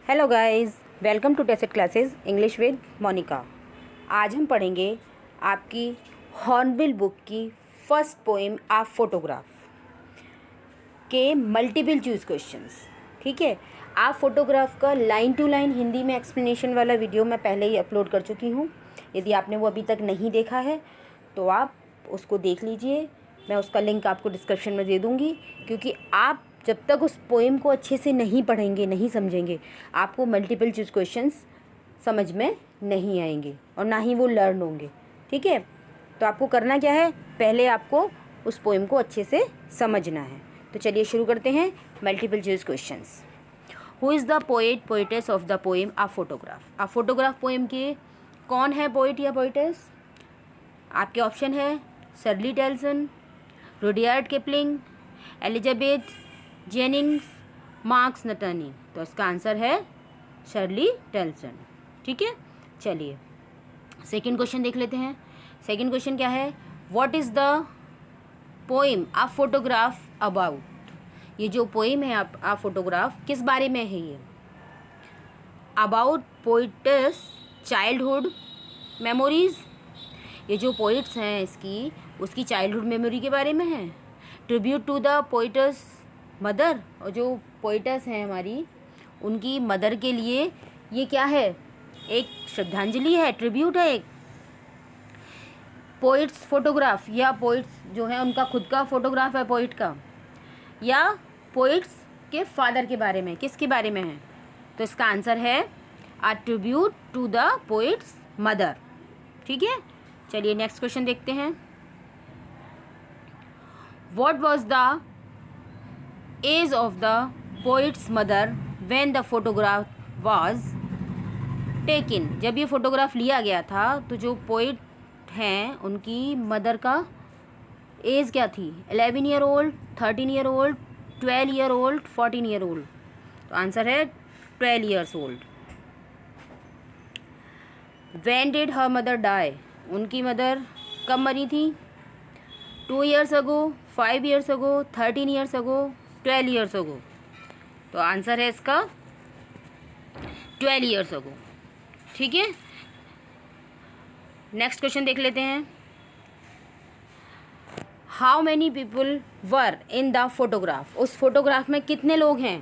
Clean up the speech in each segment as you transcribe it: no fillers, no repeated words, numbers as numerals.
Hello guys, welcome to Tesset classes English with Monica. आज हम पढ़ेंगे आपकी हॉर्नबिल बुक की फर्स्ट पोएम आ फोटोग्राफ के मल्टीपल चूज़ क्वेश्चंस। ठीक है, आप फोटोग्राफ का लाइन टू लाइन हिंदी में एक्सप्लेनेशन वाला वीडियो मैं पहले ही अपलोड कर चुकी हूँ। यदि आपने वो अभी तक नहीं देखा है तो आप उसको देख लीजिए। मैं उसका लिंक आपको डिस्क्रिप्शन में दे दूँगी, क्योंकि आप जब तक उस पोएम को अच्छे से नहीं पढ़ेंगे, नहीं समझेंगे, आपको मल्टीपल चूज़ क्वेश्चंस समझ में नहीं आएंगे और ना ही वो लर्न होंगे। ठीक है, तो आपको करना क्या है, पहले आपको उस पोएम को अच्छे से समझना है। तो चलिए शुरू करते हैं multiple choose questions. Who is the poet poetess of the poem a photograph. A photograph poem के कौन है पोएट या पोएटेस? आपके ऑप्शन है Shirley Toulson, Rudyard Kipling, Elizabeth Jennings, Marks Natani. तो इसका आंसर है शर्ली टेल्सन। ठीक है, चलिए सेकंड क्वेश्चन देख लेते हैं। सेकंड क्वेश्चन क्या है? What is the poem a photograph about. ये जो पोएम है आ फोटोग्राफ किस बारे में है? ये अबाउट पोइट्स चाइल्डहुड मेमोरीज। ये जो पोइट्स हैं उसकी चाइल्डहुड मेमोरी के बारे में है। Tribute to the poet's mother, और जो पोइटस हैं हमारी उनकी मदर के लिए ये क्या है? एक श्रद्धांजलि है, ट्रिब्यूट है एक। पोइट्स फोटोग्राफ, या पोइट्स जो है उनका खुद का फोटोग्राफ है पोइट का, या पोइट्स के फादर के बारे में, किसके बारे में है? तो इसका आंसर है a tribute to the poet's mother. ठीक है, चलिए नेक्स्ट क्वेश्चन देखते हैं। What was the age of the poet's mother when the photograph was taken. जब ये फोटोग्राफ लिया गया था तो जो पोइट हैं उनकी मदर का एज क्या थी? 11 year old, 13 year old, 12 year old, 14 year old. तो आंसर है 12 years old. When did her mother die. उनकी मदर कब मरी थी? 2 years ago, 5 years ago, 13 years ago, 12 years ago. तो आंसर है इसका 12 ईयर्स अगो। ठीक है, नेक्स्ट क्वेश्चन देख लेते हैं। How many people were in the photograph. उस फोटोग्राफ में कितने लोग हैं?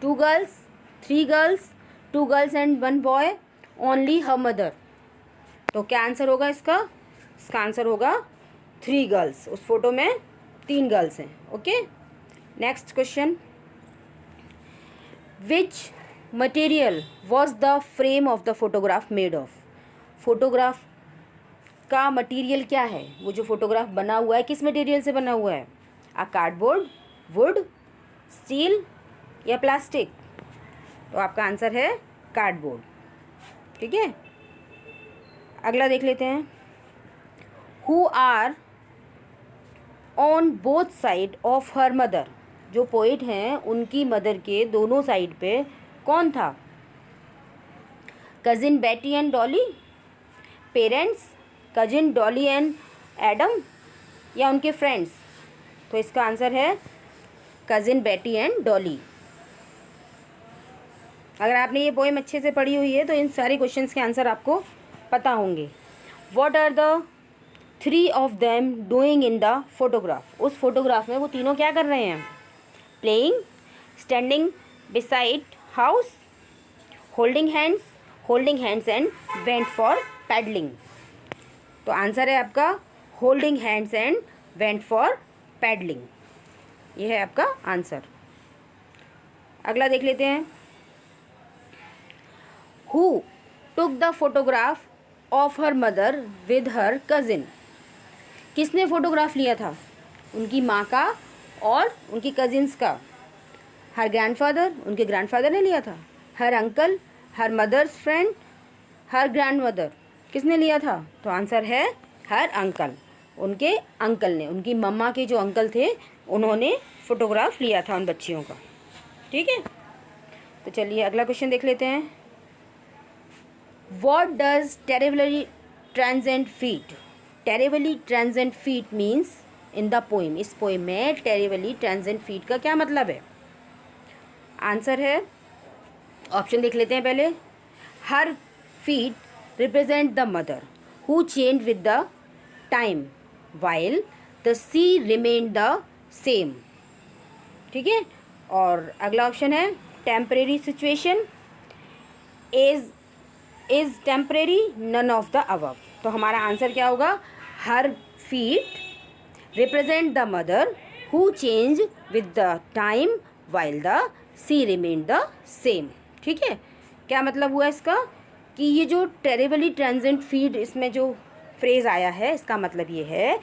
2 girls, 3 girls, 2 girls and 1 boy, only her mother. तो क्या आंसर होगा इसका? इसका आंसर होगा 3 गर्ल्स। उस फोटो में 3 गर्ल्स हैं। Okay, next question. Which material was the frame of the photograph made of. Photograph का मटेरियल क्या है? वो जो फोटोग्राफ बना हुआ है किस मटेरियल से बना हुआ है? आ कार्डबोर्ड, वुड, स्टील या प्लास्टिक? तो आपका आंसर है कार्डबोर्ड। ठीक है, अगला देख लेते हैं। Who are on both side of her mother. जो पोइट हैं उनकी मदर के दोनों साइड पे कौन था? कजिन बेटी and Dolly, parents, cousin Dolly and Adam, या उनके फ्रेंड्स? तो इसका आंसर है कजिन बेटी एंड डॉली। अगर आपने ये पोएम अच्छे से पढ़ी हुई है तो इन सारे क्वेश्चंस के आंसर आपको पता होंगे। What are the 3 of them doing in the photograph. उस फोटोग्राफ में वो तीनों क्या कर रहे हैं? Playing, standing beside house, holding hands and went for paddling. तो आंसर है आपका holding hands and went for paddling. ये है आपका आंसर। अगला देख लेते हैं। Who took the photograph of her mother with her cousin. किसने फोटोग्राफ लिया था? उनकी माँ का और उनकी कजिन्स का। हर ग्रैंडफादर, उनके ग्रैंडफादर ने लिया था। Her uncle, her mother's friend, her grandmother, किसने लिया था? तो आंसर है हर अंकल। उनके अंकल ने, उनकी मम्मा के जो अंकल थे उन्होंने फोटोग्राफ लिया था उन बच्चियों का। ठीक है, तो चलिए अगला क्वेश्चन देख लेते हैं। What does terribly ट्रांजेंट feet. Terribly ट्रांजेंट feet means in the poem. इस पोएम में टेरिबली ट्रांजेंट फीट का क्या मतलब है? आंसर है ऑप्शन देख लेते हैं पहले। Her feet represent the mother who change with the time while the sea remain the same. ठीक है, और अगला ऑप्शन है temporary situation, is temporary, none of the above. तो हमारा आंसर क्या होगा? Her feet represent the mother who change with the time while the sea remain the same. ठीक है, क्या मतलब हुआ इसका कि ये जो टेरिबली ट्रांजिएंट फीड इसमें जो फ्रेज़ आया है, इसका मतलब ये है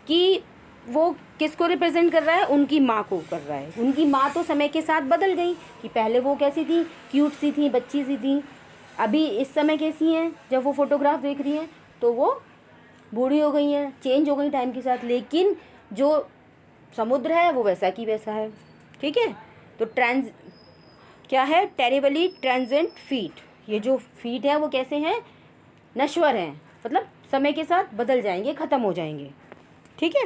कि वो किसको रिप्रेजेंट कर रहा है? उनकी माँ को कर रहा है। उनकी माँ तो समय के साथ बदल गई कि पहले वो कैसी थी, क्यूट सी थी, बच्ची सी थी, अभी इस समय कैसी हैं जब वो फोटोग्राफ देख रही हैं तो वो बूढ़ी हो गई हैं, चेंज हो गई टाइम के साथ। लेकिन जो समुद्र है वो वैसा की वैसा है। ठीक है, तो क्या है? Terribly transient feet. ये जो फीट है वो कैसे हैं? नश्वर हैं, मतलब समय के साथ बदल जाएंगे, ख़त्म हो जाएंगे। ठीक है,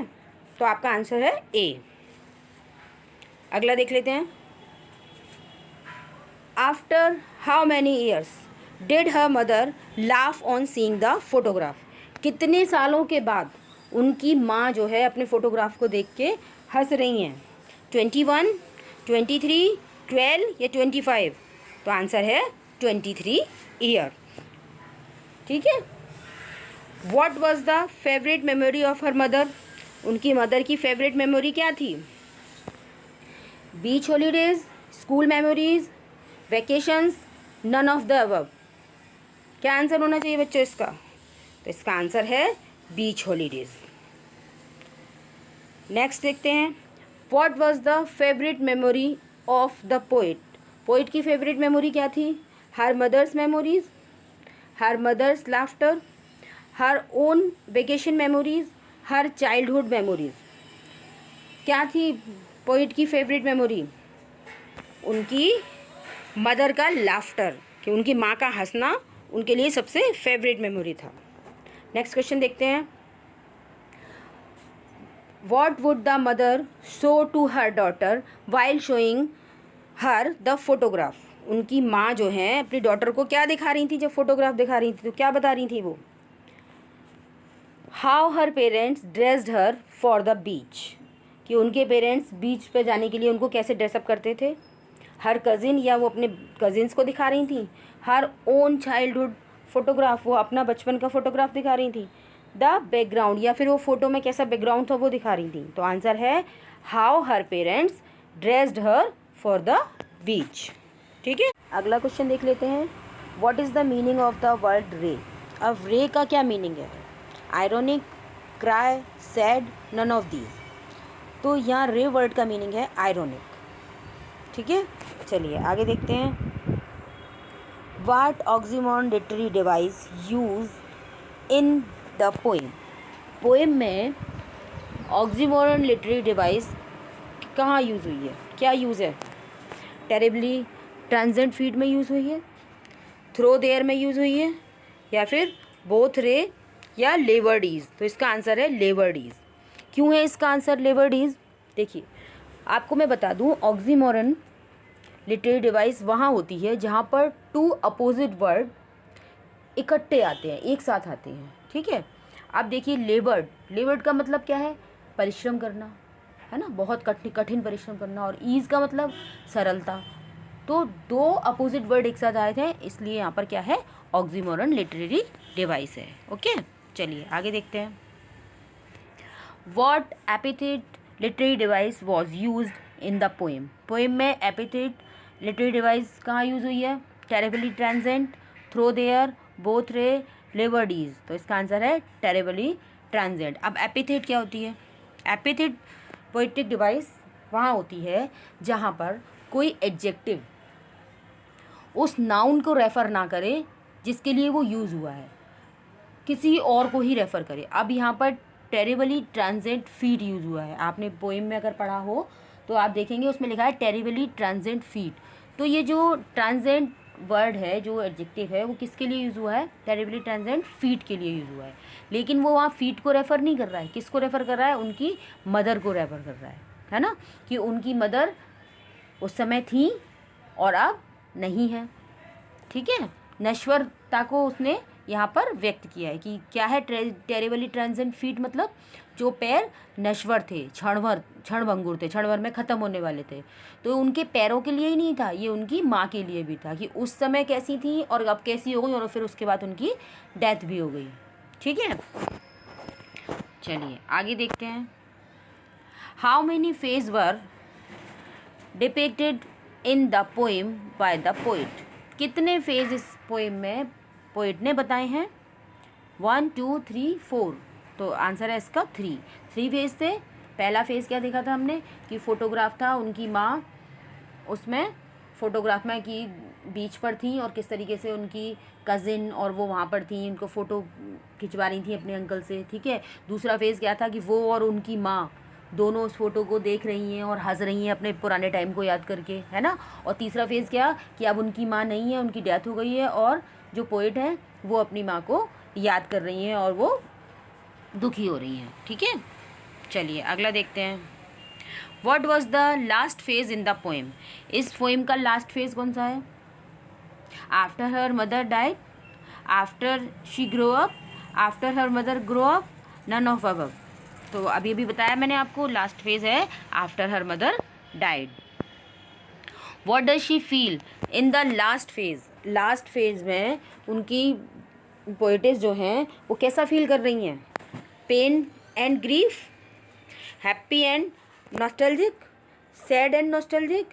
तो आपका आंसर है ए। अगला देख लेते हैं। After how many years did her mother laugh on seeing the photograph? कितने सालों के बाद उनकी माँ जो है अपने फ़ोटोग्राफ को देख के हंस रही हैं? 21, 23, 12 या 25? तो आंसर है 23 ईयर। ठीक है। What was the favourite memory of her mother? उनकी मदर की फेवरेट मेमोरी क्या थी? Beach holidays, school memories, vacations, none of the above. क्या आंसर होना चाहिए बच्चों इसका? तो इसका आंसर है बीच हॉलीडेज। नेक्स्ट देखते हैं। What was the favourite memory of the poet? Poet की फेवरेट मेमोरी क्या थी? Her mother's memories, her mother's laughter, her own vacation memories, her childhood memories. क्या थी पोइट की फेवरेट मेमोरी? उनकी मदर का लाफ्टर, कि उनकी माँ का हंसना उनके लिए सबसे फेवरेट मेमोरी था। नेक्स्ट क्वेश्चन देखते हैं। What would the mother show to her daughter while showing her the photograph? उनकी माँ जो है अपनी डॉटर को क्या दिखा रही थी जब फोटोग्राफ दिखा रही थी? तो क्या बता रही थी वो? How her parents dressed her for the बीच, कि उनके पेरेंट्स बीच पे जाने के लिए उनको कैसे ड्रेसअप करते थे। हर कज़िन, या वो अपने कज़िन्स को दिखा रही थी। हर ओन चाइल्डहुड फोटोग्राफ, वो अपना बचपन का फोटोग्राफ दिखा रही थी। द बैकग्राउंड, या फिर वो फ़ोटो में कैसा बैकग्राउंड था वो दिखा रही थी। तो आंसर है how her parents dressed her for the beach. ठीक है, अगला क्वेश्चन देख लेते हैं। What is the meaning of the word wry? अब रे का क्या मीनिंग है? Ironic, cry, sad, none of these. तो यहाँ रे वर्ड का मीनिंग है आयरॉनिक। ठीक है, चलिए आगे देखते हैं। What oxymoron literary device use in the poem? Poem में ऑक्सीमोरन लिटरेरी डिवाइस कहाँ यूज़ हुई है? क्या यूज़ है? टेरिबली ट्रांजिएंट फीड में यूज़ हुई है, थ्रो देयर में यूज़ हुई है, या फिर बोथ रे या लेवर्डीज़? तो इसका आंसर है लेवर्डीज़। क्यों है इसका आंसर लेवर्डीज़? देखिए आपको मैं बता दूं, ऑक्सीमोरन लिटरेरी डिवाइस वहाँ होती है जहाँ पर टू अपोजिट वर्ड इकट्ठे आते हैं, एक साथ आते हैं। ठीक है, अब देखिए लेवर्ड, लेवर्ड का मतलब क्या है? परिश्रम करना, है ना, बहुत कठिन परिश्रम करना। और ईज़ का मतलब सरलता। तो दो अपोजिट वर्ड एक साथ आए थे, इसलिए यहाँ पर क्या है? ऑक्सीमोरन लिटरेरी डिवाइस है। ओके, चलिए आगे देखते हैं। What epithet literary device was used in the poem? Poem में एपिथेट लिटरेरी डिवाइस कहाँ यूज़ हुई है? Terribly transient, through there, both wry, laboured ease. तो इसका आंसर है टेरिबली ट्रांजिएंट। अब एपिथेट क्या होती है? एपिथेट पोएटिक डिवाइस वहाँ होती है जहाँ पर कोई एडजेक्टिव उस नाउन को रेफ़र ना करे जिसके लिए वो यूज़ हुआ है, किसी और को ही रेफ़र करे। अब यहाँ पर टेरिबली ट्रांजिएंट फीट यूज़ हुआ है। आपने पोएम में अगर पढ़ा हो तो आप देखेंगे उसमें लिखा है टेरिबली ट्रांजिएंट फीट। तो ये जो ट्रांजिएंट वर्ड है, जो एडजेक्टिव है, वो किसके लिए यूज़ हुआ है? टेरिबली ट्रांजिएंट फीट के लिए यूज़ हुआ है। लेकिन वो वहाँ फीट को रेफ़र नहीं कर रहा है, किसको रेफ़र कर रहा है? उनकी मदर को रेफ़र कर रहा है ना, कि उनकी मदर उस समय थी और अब नहीं है। ठीक है, नश्वरता को उसने यहाँ पर व्यक्त किया है कि क्या है टेरिबली ट्रांजिएंट फीट, मतलब जो पैर नश्वर थे, क्षणभंगुर थे, क्षण भर में ख़त्म होने वाले थे। तो उनके पैरों के लिए ही नहीं था, ये उनकी माँ के लिए भी था कि उस समय कैसी थी और अब कैसी हो गई, और फिर उसके बाद उनकी डेथ भी हो गई। ठीक है, चलिए आगे देखते हैं। How many phase were depicted in the poem by the poet. कितने फेज इस पोएम में पोइट ने बताए हैं? 1 2 3 4। तो आंसर है इसका 3 फेज थे। पहला फेज क्या देखा था हमने कि फोटोग्राफ था, उनकी माँ उसमें फोटोग्राफ में की बीच पर थी और किस तरीके से उनकी कज़िन और वो वहाँ पर थी, उनको फ़ोटो खिंचवा रही थी अपने अंकल से। ठीक है, दूसरा फेज़ क्या था कि वो और उनकी माँ दोनों उस फोटो को देख रही हैं और हंस रही हैं अपने पुराने टाइम को याद करके, है ना। और तीसरा फेज़ क्या कि अब उनकी माँ नहीं है, उनकी डेथ हो गई है और जो पोइट हैं वो अपनी माँ को याद कर रही हैं और वो दुखी हो रही हैं। ठीक है, चलिए अगला देखते हैं। What was the last phase in the poem. इस पोएम का लास्ट फेज कौन सा है? After her mother died, after she grow up, after her mother grow up, none of above. तो अभी अभी बताया मैंने आपको, लास्ट फेज है after her mother died. What does she feel in the last phase. Last phase में उनकी poetess जो हैं वो कैसा फील कर रही हैं? Pain and grief, happy and nostalgic, sad and nostalgic,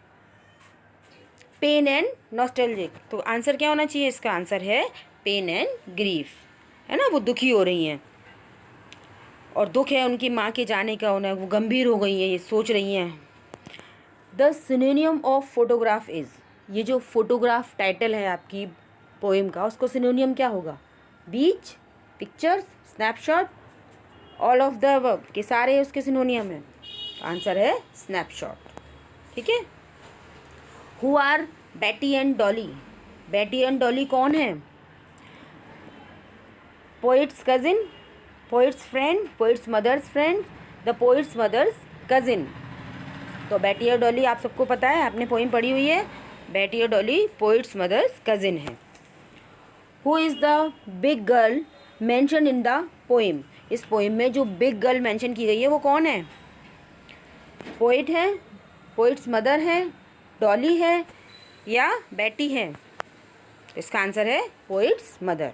pain and nostalgic. तो आंसर क्या होना चाहिए? इसका आंसर है पेन एंड ग्रीफ, है ना। वो दुखी हो रही हैं और दुख है उनकी माँ के जाने का, उन्हें वो गंभीर हो गई हैं, ये सोच रही हैं। The सिनोनियम of photograph is. ये जो फोटोग्राफ टाइटल है आपकी पोएम का, उसको सिनोनियम क्या होगा? Beach, pictures, snapshot, all of the above के सारे उसके सिनोनियम हैं। आंसर है स्नैपशॉट। ठीक है। Who are Betty and Dolly. Betty and Dolly कौन है? Poet's cousin, poet's friend, poet's mother's friend, the poet's mother's cousin. तो बेटी और डॉली आप सबको पता है, आपने पोइम पढ़ी हुई है। बेटी और डॉली पोइट्स मदर्स कजिन है। Who is the big girl mention in the poem. इस पोइम में जो बिग गर्ल मेंशन की गई है वो कौन है? पोइट है, पोइट्स मदर है, डॉली है या बेटी है? इसका आंसर है पोइट्स मदर।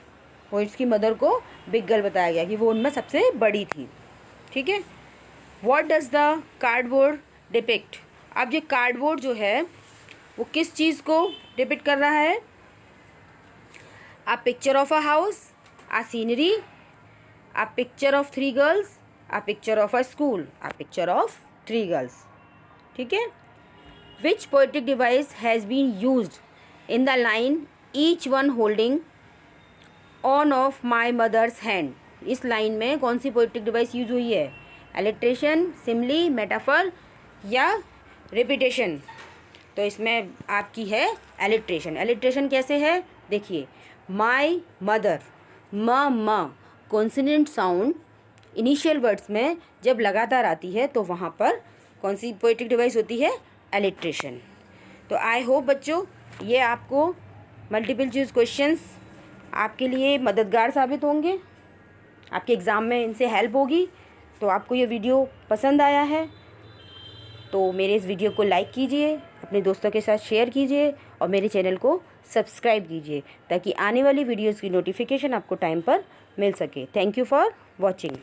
पोइट्स की मदर को बिग गर्ल बताया गया कि वो उनमें सबसे बड़ी थी। ठीक है। What does the cardboard depict. अब ये कार्डबोर्ड जो है वो किस चीज़ को डिपिक्ट कर रहा है? A picture of a house, a scenery, a picture of 3 girls, a picture of a school, a picture of 3 girls. ठीक है। Which poetic device has been used in the line each one holding on of my mother's hand. इस लाइन में कौन सी poetic device use हुई है? Alliteration, simile, metaphor या रिपीटेशन? तो इसमें आपकी है एलिट्रेशन। एलिट्रेशन कैसे है? देखिए, माई मदर, म कॉन्सोनेंट साउंड इनिशियल वर्ड्स में जब लगातार आती है तो वहाँ पर कौन सी पोएटिक डिवाइस होती है? एलिट्रेशन। तो आई होप बच्चों ये आपको मल्टीपल चॉइस क्वेश्चंस आपके लिए मददगार साबित होंगे, आपके एग्ज़ाम में इनसे हेल्प होगी। तो आपको ये वीडियो पसंद आया है तो मेरे इस वीडियो को लाइक कीजिए, अपने दोस्तों के साथ शेयर कीजिए और मेरे चैनल को सब्सक्राइब कीजिए ताकि आने वाली वीडियोज़ की नोटिफिकेशन आपको टाइम पर मिल सके। Thank you for watching.